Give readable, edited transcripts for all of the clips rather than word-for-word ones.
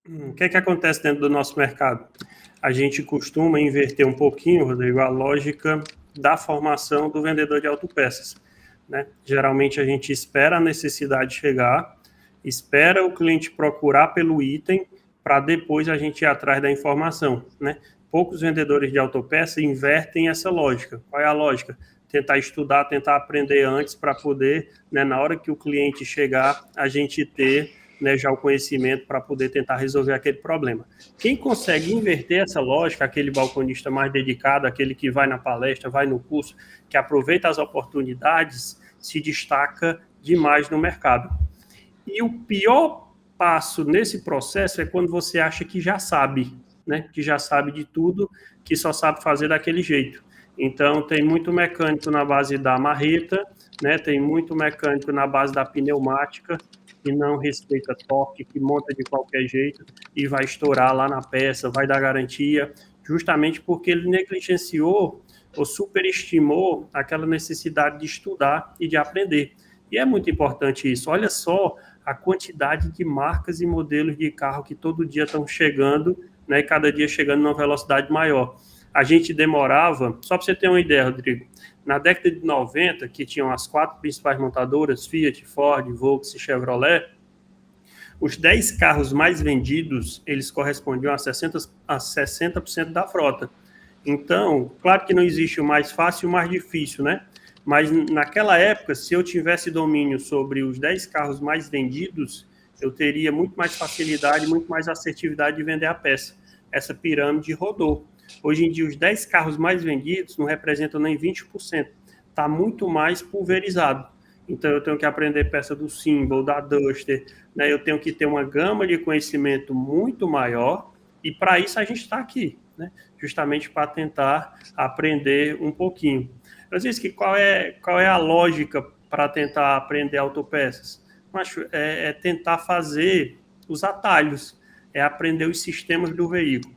O que é que acontece dentro do nosso mercado? A gente costuma inverter um pouquinho, Rodrigo, a lógica da formação do vendedor de autopeças, né? Geralmente a gente espera a necessidade chegar, espera o cliente procurar pelo item para depois a gente ir atrás da informação, né? Poucos vendedores de autopeça invertem essa lógica. Qual é a lógica? Tentar estudar, tentar aprender antes para poder, né, na hora que o cliente chegar, a gente ter, né, já o conhecimento para poder tentar resolver aquele problema. Quem consegue inverter essa lógica, aquele balconista mais dedicado, aquele que vai na palestra, vai no curso, que aproveita as oportunidades, se destaca demais no mercado. E o pior passo nesse processo é quando você acha que já sabe, né? Que já sabe de tudo, que só sabe fazer daquele jeito. Então, tem muito mecânico na base da marreta, né? Tem muito mecânico na base da pneumática, que não respeita torque, que monta de qualquer jeito e vai estourar lá na peça, vai dar garantia, justamente porque ele negligenciou ou superestimou aquela necessidade de estudar e de aprender. E é muito importante isso. Olha só a quantidade de marcas e modelos de carro que todo dia estão chegando, né, e cada dia chegando numa velocidade maior. A gente demorava, só para você ter uma ideia, Rodrigo, na década de 90, que tinham as quatro principais montadoras, Fiat, Ford, Volkswagen e Chevrolet, os 10 carros mais vendidos, eles correspondiam a 60% da frota. Então, claro que não existe o mais fácil e o mais difícil, né? Mas naquela época, se eu tivesse domínio sobre os 10 carros mais vendidos, eu teria muito mais facilidade, muito mais assertividade de vender a peça. Essa pirâmide rodou. Hoje em dia, os 10 carros mais vendidos não representam nem 20%. Está muito mais pulverizado. Então, eu tenho que aprender peça do Symbol, da Duster, né? Eu tenho que ter uma gama de conhecimento muito maior, e para isso a gente está aqui, né? Justamente para tentar aprender um pouquinho. Francisco, qual é a lógica para tentar aprender autopeças? Macho, é tentar fazer os atalhos, é aprender os sistemas do veículo.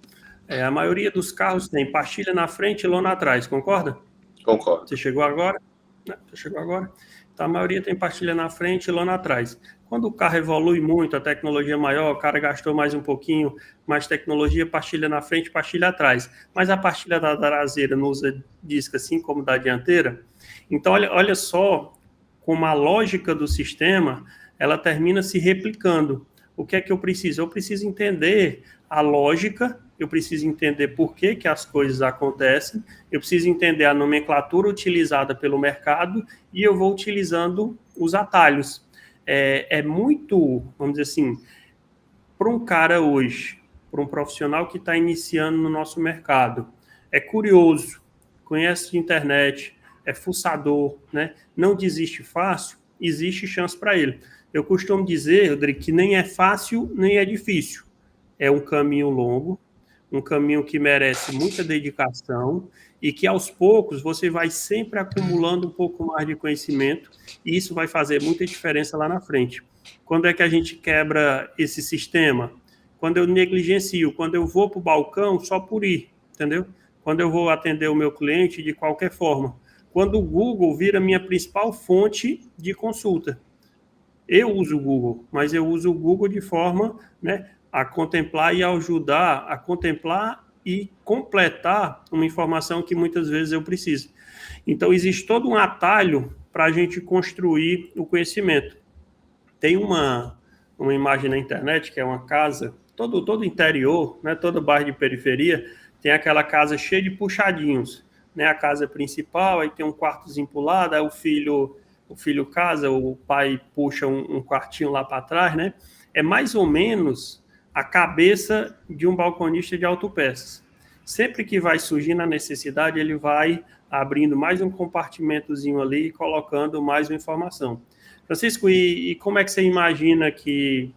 A maioria dos carros tem pastilha na frente e lona atrás, concorda? Concordo. Você chegou agora? Não, você chegou agora? Então, a maioria tem pastilha na frente e lona atrás. Quando o carro evolui muito, a tecnologia é maior, o cara gastou mais um pouquinho, mais tecnologia, pastilha na frente, pastilha atrás. Mas a pastilha da traseira não usa disco assim como da dianteira. Então, olha só como a lógica do sistema, ela termina se replicando. O que é que eu preciso? Eu preciso entender a lógica, eu preciso entender por que, que as coisas acontecem, eu preciso entender a nomenclatura utilizada pelo mercado e eu vou utilizando os atalhos. É muito, vamos dizer assim, para um cara hoje, para um profissional que está iniciando no nosso mercado, é curioso, conhece a internet, é fuçador, né? Não desiste fácil, existe chance para ele. Eu costumo dizer, Rodrigo, que nem é fácil, nem é difícil. É um caminho longo, um caminho que merece muita dedicação e que aos poucos você vai sempre acumulando um pouco mais de conhecimento e isso vai fazer muita diferença lá na frente. Quando é que a gente quebra esse sistema? Quando eu negligencio, quando eu vou para o balcão só por ir, entendeu? Quando eu vou atender o meu cliente de qualquer forma. Quando o Google vira minha principal fonte de consulta. Eu uso o Google, mas eu uso o Google de forma, né, a contemplar e ajudar a contemplar e completar uma informação que muitas vezes eu preciso. Então, existe todo um atalho para a gente construir o conhecimento. Tem uma imagem na internet que é uma casa, todo interior, né, todo bairro de periferia, tem aquela casa cheia de puxadinhos. Né, a casa principal, aí tem um quartozinho para o lado, aí o filho casa, o pai puxa um quartinho lá para trás, né? É mais ou menos a cabeça de um balconista de autopeças. Sempre que vai surgindo a necessidade, ele vai abrindo mais um compartimentozinho ali e colocando mais uma informação. Francisco, e como é que você imagina que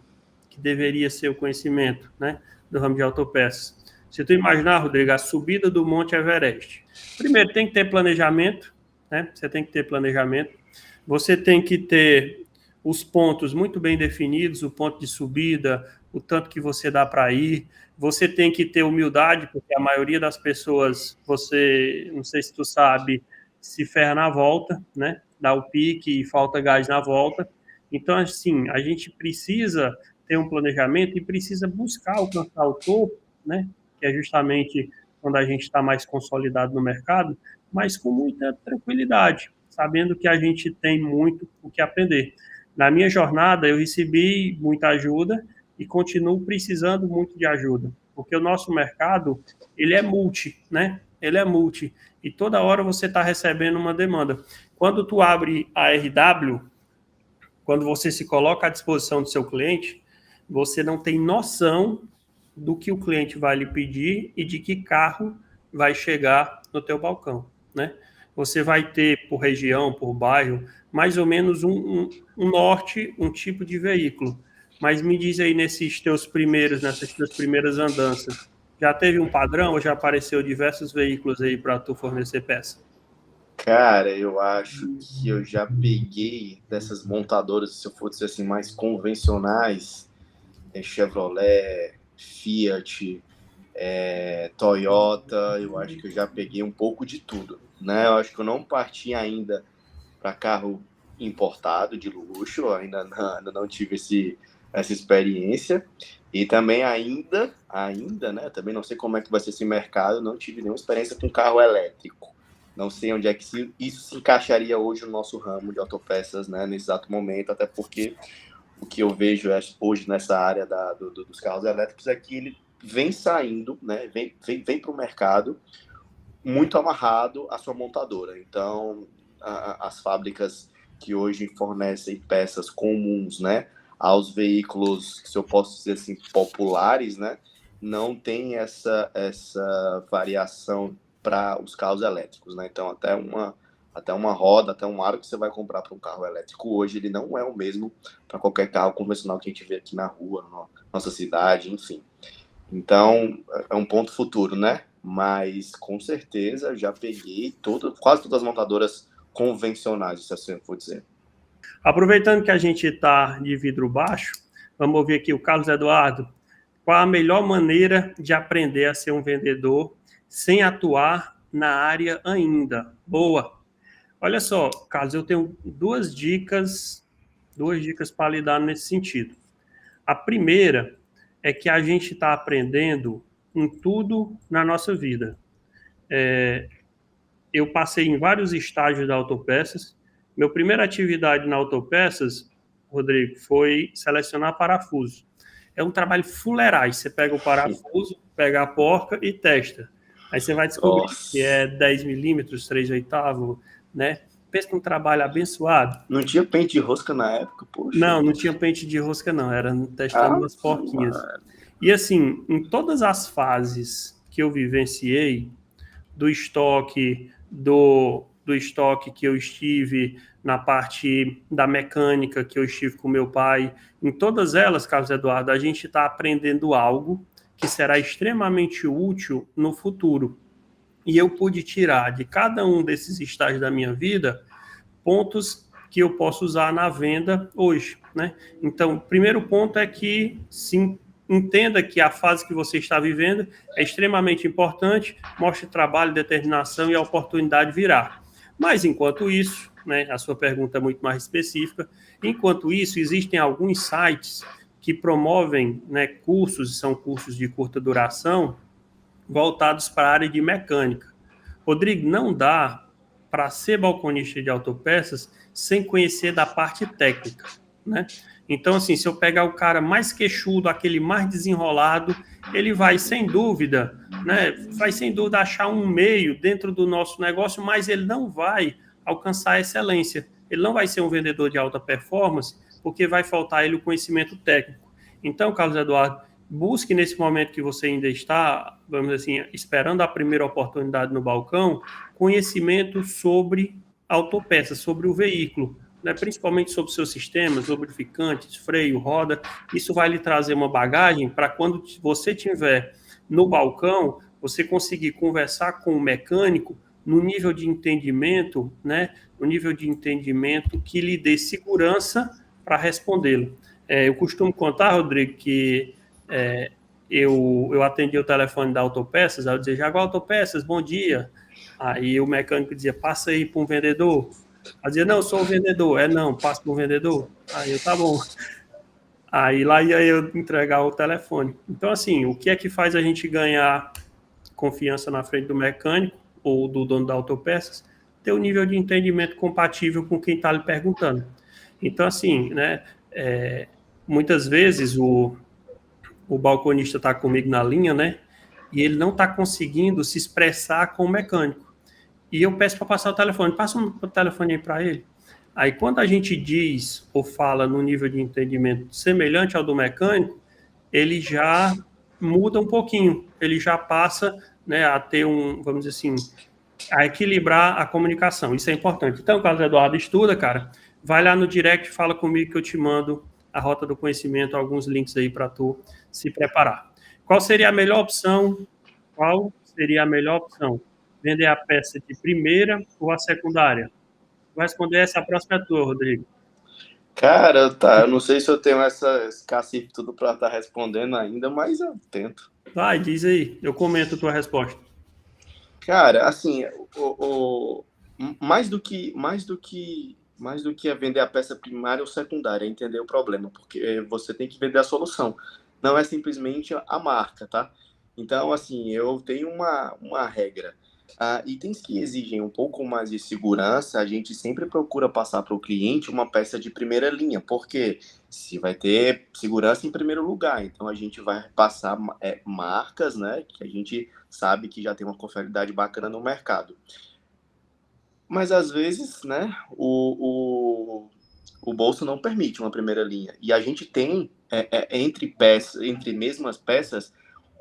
deveria ser o conhecimento, né, do ramo de autopeças? Se tu imaginar, Rodrigo, a subida do Monte Everest. Primeiro, tem que ter planejamento, né? Você tem que ter planejamento. Você tem que ter os pontos muito bem definidos, o ponto de subida, o tanto que você dá para ir. Você tem que ter humildade, porque a maioria das pessoas, você, não sei se tu sabe, se ferra na volta, né? Dá o pique e falta gás na volta. Então, assim, a gente precisa ter um planejamento e precisa buscar alcançar o topo, né? Que é justamente quando a gente está mais consolidado no mercado, mas com muita tranquilidade, sabendo que a gente tem muito o que aprender. Na minha jornada, eu recebi muita ajuda e continuo precisando muito de ajuda, porque o nosso mercado, ele é multi, né? Ele é multi, e toda hora você está recebendo uma demanda. Quando tu abre a RW, quando você se coloca à disposição do seu cliente, você não tem noção do que o cliente vai lhe pedir e de que carro vai chegar no teu balcão, né? Você vai ter por região, por bairro, mais ou menos um norte, um tipo de veículo. Mas me diz aí nessas tuas primeiras andanças, já teve um padrão ou já apareceu diversos veículos aí para tu fornecer peça? Cara, eu acho que eu já peguei dessas montadoras, se eu for dizer assim, mais convencionais, Chevrolet, Fiat, Toyota, eu acho que eu já peguei um pouco de tudo, né? Eu acho que eu não parti ainda para carro importado de luxo, ainda não tive essa experiência. E também ainda, né? Também não sei como é que vai ser esse mercado, não tive nenhuma experiência com carro elétrico. Não sei onde é que isso se encaixaria hoje no nosso ramo de autopeças, né? Nesse exato momento, até porque o que eu vejo hoje nessa área dos carros elétricos é que ele vem saindo, né? Vem para o mercado muito amarrado à sua montadora. Então, as fábricas que hoje fornecem peças comuns, né, aos veículos, se eu posso dizer assim, populares, né, não tem essa variação para os carros elétricos, né? Então, até uma roda, até um aro que você vai comprar para um carro elétrico hoje, ele não é o mesmo para qualquer carro convencional que a gente vê aqui na rua, na nossa cidade, enfim. Então, é um ponto futuro, né? Mas, com certeza, já peguei quase todas as montadoras convencionais, se assim eu for dizer. Aproveitando que a gente está de vidro baixo, vamos ouvir aqui o Carlos Eduardo. Qual a melhor maneira de aprender a ser um vendedor sem atuar na área ainda? Boa. Olha só, Carlos, eu tenho duas dicas para lhe dar nesse sentido. A primeira é que a gente está aprendendo em tudo na nossa vida. Eu passei em vários estágios da Autopeças. Minha primeira atividade na Autopeças, Rodrigo, foi selecionar parafuso. É um trabalho fuleirais. Você pega o parafuso, pega a porca e testa. Aí você vai descobrir que é 10 milímetros, 3 oitavos, né? Pensa num trabalho abençoado. Não tinha pente de rosca na época, poxa. Não tinha pente de rosca, não. Era testando Ah, umas porquinhas. mano. E assim, em todas as fases que eu vivenciei, do estoque, do estoque que eu estive na parte da mecânica que eu estive com meu pai, em todas elas, Carlos Eduardo, a gente está aprendendo algo que será extremamente útil no futuro. E eu pude tirar de cada um desses estágios da minha vida pontos que eu posso usar na venda hoje, né? Então, o primeiro ponto é que sim, entenda que a fase que você está vivendo é extremamente importante, mostre trabalho, determinação e a oportunidade virá. Mas, enquanto isso, né, a sua pergunta é muito mais específica, enquanto isso, existem alguns sites que promovem, né, cursos, são cursos de curta duração, voltados para a área de mecânica. Rodrigo, não dá para ser balconista de autopeças sem conhecer da parte técnica, né? Então, assim, se eu pegar o cara mais queixudo, aquele mais desenrolado, ele vai, sem dúvida, né? Vai, sem dúvida, achar um meio dentro do nosso negócio, mas ele não vai alcançar a excelência. Ele não vai ser um vendedor de alta performance, porque vai faltar ele o conhecimento técnico. Então, Carlos Eduardo, busque nesse momento que você ainda está, vamos dizer assim, esperando a primeira oportunidade no balcão, conhecimento sobre autopeças, sobre o veículo, né? Principalmente sobre seus sistemas, lubrificantes, freio, roda. Isso vai lhe trazer uma bagagem para quando você estiver no balcão, você conseguir conversar com o mecânico no nível de entendimento, né? No nível de entendimento que lhe dê segurança para respondê-lo. Eu costumo contar, Rodrigo, que eu atendi o telefone da Autopeças, aí eu dizia, Jaguar Autopeças, bom dia. Aí o mecânico dizia, passa aí para um vendedor. Eu dizia, não, eu sou um vendedor. Não, passa para um vendedor. Aí eu, tá bom. Aí lá ia eu entregar o telefone. Então, assim, o que é que faz a gente ganhar confiança na frente do mecânico ou do dono da autopeças? Ter o nível de entendimento compatível com quem está lhe perguntando. Então, assim, né, muitas vezes o balconista está comigo na linha, né, e ele não está conseguindo se expressar com o mecânico. E eu peço para passar o telefone, passa um telefone aí para ele. Aí, quando a gente diz ou fala no nível de entendimento semelhante ao do mecânico, ele já muda um pouquinho, ele já passa, né, a ter vamos dizer assim, a equilibrar a comunicação. Isso é importante. Então, Carlos Eduardo, estuda, cara. Vai lá no direct, fala comigo que eu te mando a Rota do Conhecimento, alguns links aí para tu se preparar. Qual seria a melhor opção? Qual seria a melhor opção? Vender a peça de primeira ou a secundária? Vou responder essa próxima é tua, Rodrigo. Cara, tá, eu não sei se eu tenho esse cacife tudo para estar respondendo ainda, mas eu tento. Vai, diz aí, eu comento a tua resposta. Cara, assim, mais do que é vender a peça primária ou secundária, é entender o problema, porque você tem que vender a solução, não é simplesmente a marca, tá? Então, assim, eu tenho uma regra. Itens que exigem um pouco mais de segurança, a gente sempre procura passar para o cliente uma peça de primeira linha, porque se vai ter segurança em primeiro lugar, então a gente vai passar marcas, né, que a gente sabe que já tem uma confiabilidade bacana no mercado. Mas às vezes, né, o bolso não permite uma primeira linha. E a gente tem, entre mesmas peças,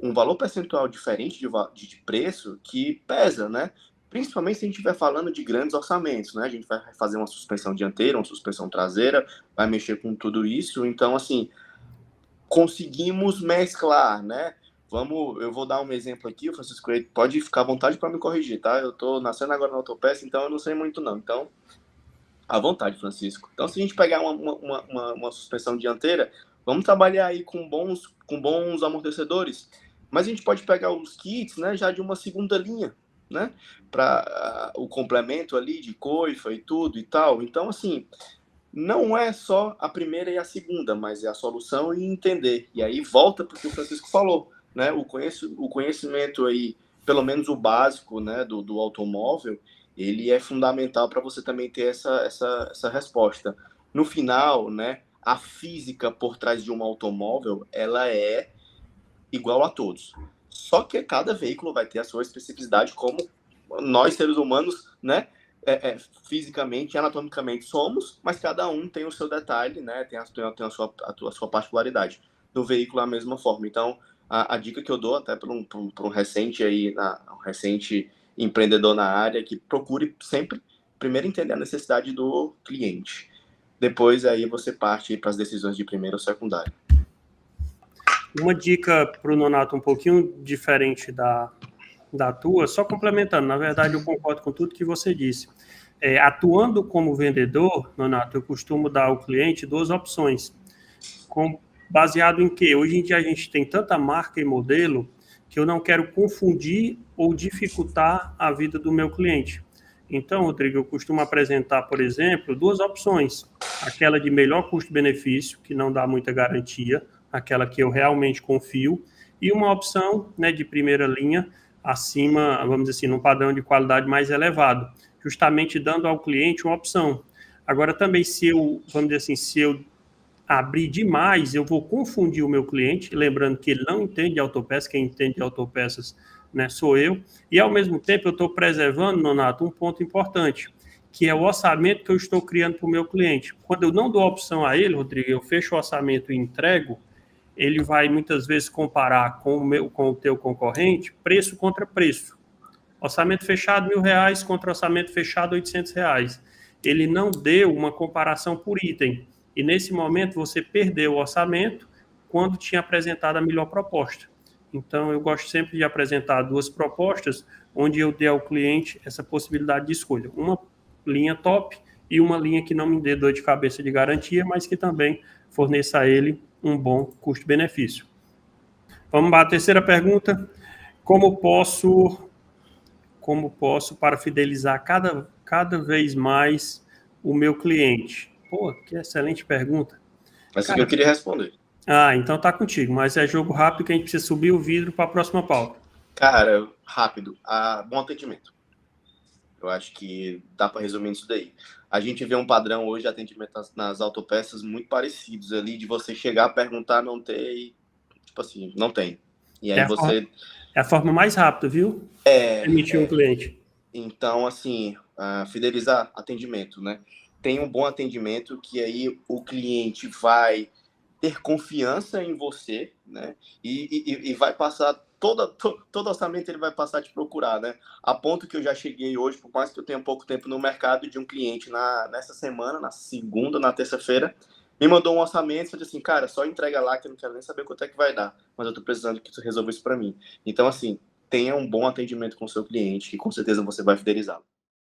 um valor percentual diferente de preço que pesa, né? Principalmente se a gente estiver falando de grandes orçamentos, né? A gente vai fazer uma suspensão dianteira, uma suspensão traseira, vai mexer com tudo isso. Então, assim, conseguimos mesclar, né? Eu vou dar um exemplo aqui, o Francisco pode ficar à vontade para me corrigir, tá? Eu tô nascendo agora na autopeça, então eu não sei muito não. Então, à vontade, Francisco. Então, se a gente pegar uma suspensão dianteira, vamos trabalhar aí com bons amortecedores, mas a gente pode pegar os kits, né, já de uma segunda linha, né, para o complemento ali de coifa e tudo e tal. Então, assim, não é só a primeira e a segunda, mas é a solução e entender. E aí volta para o que o Francisco falou, né? O conhecimento aí, pelo menos o básico, né, do automóvel, ele é fundamental para você também ter essa resposta. No final, né, a física por trás de um automóvel, ela é igual a todos. Só que cada veículo vai ter a sua especificidade, como nós, seres humanos, né, fisicamente e anatomicamente somos, mas cada um tem o seu detalhe, né? Tem a sua particularidade. No veículo é a mesma forma. Então, a dica que eu dou até para um recente um recente empreendedor na área, que procure sempre primeiro entender a necessidade do cliente. Depois aí você parte para as decisões de primeiro ou secundário. Uma dica para o Nonato um pouquinho diferente da tua, só complementando, na verdade eu concordo com tudo que você disse. Atuando como vendedor, Nonato, eu costumo dar ao cliente duas opções. Baseado em que hoje em dia a gente tem tanta marca e modelo que eu não quero confundir ou dificultar a vida do meu cliente. Então, Rodrigo, eu costumo apresentar, por exemplo, duas opções. Aquela de melhor custo-benefício, que não dá muita garantia, aquela que eu realmente confio, e uma opção, né, de primeira linha, acima, vamos dizer assim, num padrão de qualidade mais elevado, justamente dando ao cliente uma opção. Agora, também, vamos dizer assim, se eu abrir demais, eu vou confundir o meu cliente, lembrando que ele não entende de autopeças, quem entende de autopeças, né, sou eu, e ao mesmo tempo eu estou preservando, Nonato, um ponto importante, que é o orçamento que eu estou criando para o meu cliente. Quando eu não dou opção a ele, Rodrigo, eu fecho o orçamento e entrego, ele vai muitas vezes comparar com o teu concorrente, preço contra preço. Orçamento fechado, R$1.000 contra orçamento fechado, R$800. Ele não deu uma comparação por item. E nesse momento você perdeu o orçamento quando tinha apresentado a melhor proposta. Então eu gosto sempre de apresentar duas propostas onde eu dê ao cliente essa possibilidade de escolha. Uma linha top e uma linha que não me dê dor de cabeça de garantia, mas que também forneça a ele um bom custo-benefício. Vamos para a terceira pergunta. Como posso para fidelizar cada vez mais o meu cliente? Pô, que excelente pergunta. Essa que eu queria responder. Ah, então tá contigo, mas é jogo rápido que a gente precisa subir o vidro para a próxima pauta. Cara, rápido, bom atendimento. Eu acho que dá para resumir isso daí. A gente vê um padrão hoje de atendimento nas autopeças muito parecidos ali, de você chegar, perguntar, não ter, e, tipo assim, não tem. E É aí a forma, você... é a forma mais rápida, viu? Emitir um cliente. Então, assim, fidelizar atendimento, né? Tem um bom atendimento que aí o cliente vai ter confiança em você, né? E vai passar todo orçamento ele vai passar a te procurar, né? A ponto que eu já cheguei hoje, por mais que eu tenha pouco tempo no mercado, de um cliente nessa semana, na segunda, na terça-feira, me mandou um orçamento e falou assim, cara, só entrega lá que eu não quero nem saber quanto é que vai dar, mas eu tô precisando que tu resolva isso para mim. Então, assim, tenha um bom atendimento com o seu cliente, que com certeza você vai fidelizá-lo.